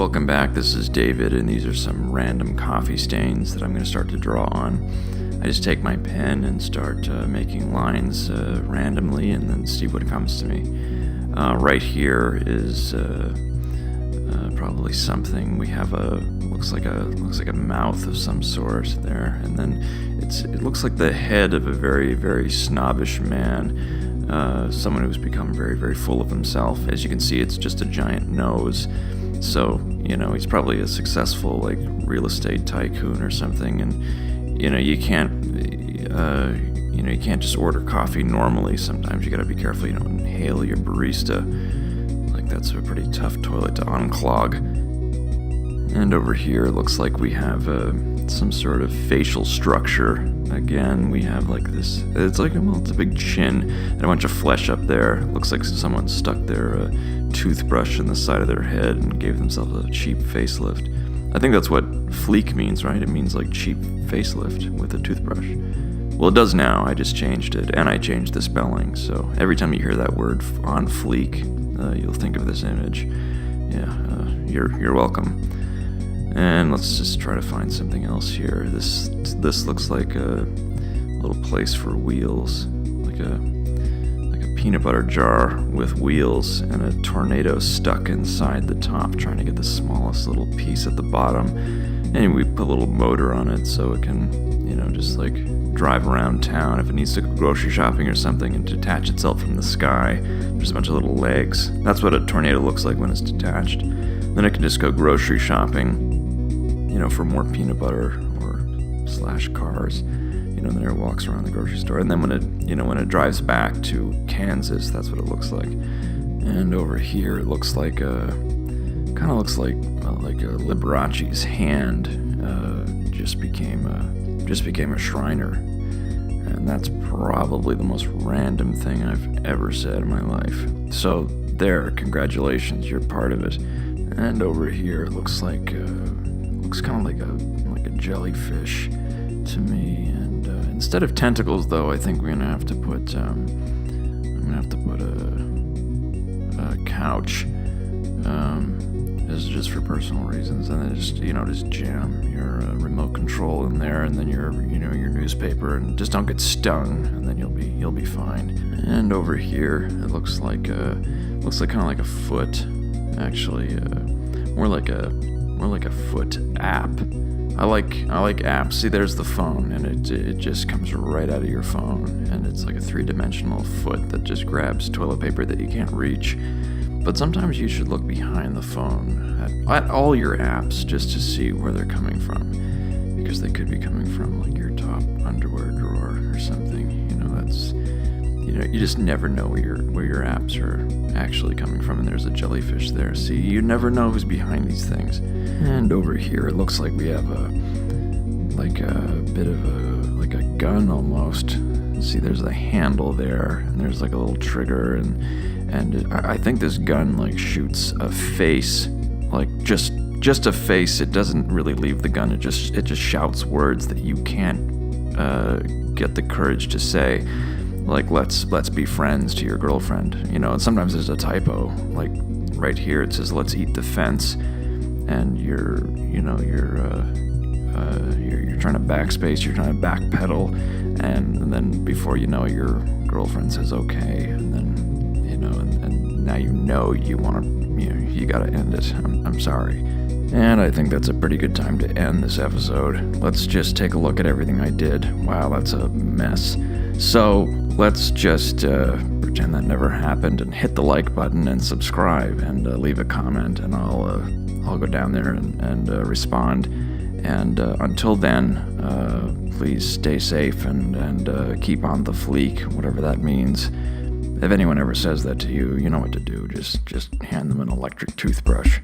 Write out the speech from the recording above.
Welcome back, this is David, and these are some random coffee stains that I'm going to start to draw on. I just take my pen and start making lines randomly and then see what comes to me. Right here is probably something. We have looks like a mouth of some sort there, and then it looks like the head of a very, very snobbish man, someone who's become very, very full of himself. As you can see, it's just a giant nose. So, he's probably a successful, real estate tycoon or something, and, you can't just order coffee normally. Sometimes you gotta be careful you don't inhale your barista. That's a pretty tough toilet to unclog. And over here, it looks like we have some sort of facial structure. Again, we have this, it's a big chin and a bunch of flesh up there. Looks like someone stuck their toothbrush in the side of their head and gave themselves a cheap facelift. I think that's what fleek means, right? It means cheap facelift with a toothbrush. Well, it does now. I just changed it, and I changed the spelling. So every time you hear that word on fleek, you'll think of this image. Yeah, you're welcome. And let's just try to find something else here. This looks like a little place for wheels, like a peanut butter jar with wheels and a tornado stuck inside the top, trying to get the smallest little piece at the bottom. And we put a little motor on it so it can, just drive around town if it needs to go grocery shopping or something and detach itself from the sky. There's a bunch of little legs. That's what a tornado looks like when it's detached. Then it can just go grocery shopping, for more peanut butter or / cars. Then it walks around the grocery store. And then when it drives back to Kansas, that's what it looks like. And over here, it looks like kind of looks like a Liberace's hand just became a Shriner. And that's probably the most random thing I've ever said in my life. So there, congratulations, you're part of it. And over here, it looks kind of like a jellyfish to me. And instead of tentacles, though, I think we're gonna have to put a couch. This is just for personal reasons, and then just jam your remote control in there, and then your newspaper, and just don't get stung, and then you'll be fine. And over here, it looks like kind of like a foot, actually, more like a foot app. I like apps. See, there's the phone, and it just comes right out of your phone, and it's like a 3-dimensional foot that just grabs toilet paper that you can't reach. But sometimes you should look behind the phone at all your apps just to see where they're coming from, because they could be coming from your top underwear drawer or something. You just never know where your apps are actually coming from, and there's a jellyfish there. See, you never know who's behind these things. And over here, it looks like we have a bit of a gun almost. See, there's a handle there, and there's a little trigger, and I think this gun shoots a face, just a face. It doesn't really leave the gun. It just shouts words that you can't get the courage to say, let's be friends to your girlfriend. And sometimes there's a typo. Right here it says let's eat the fence, and you're trying to backspace, you're trying to backpedal, and then before you know, your girlfriend says okay, and then and now you want to, you gotta end it. I'm sorry. And I think that's a pretty good time to end this episode. Let's just take a look at everything I did. Wow, that's a mess. So let's just pretend that never happened and hit the like button and subscribe and leave a comment, and I'll go down there and respond. And until then, please stay safe and keep on the fleek, whatever that means. If anyone ever says that to you, you know what to do. Just hand them an electric toothbrush.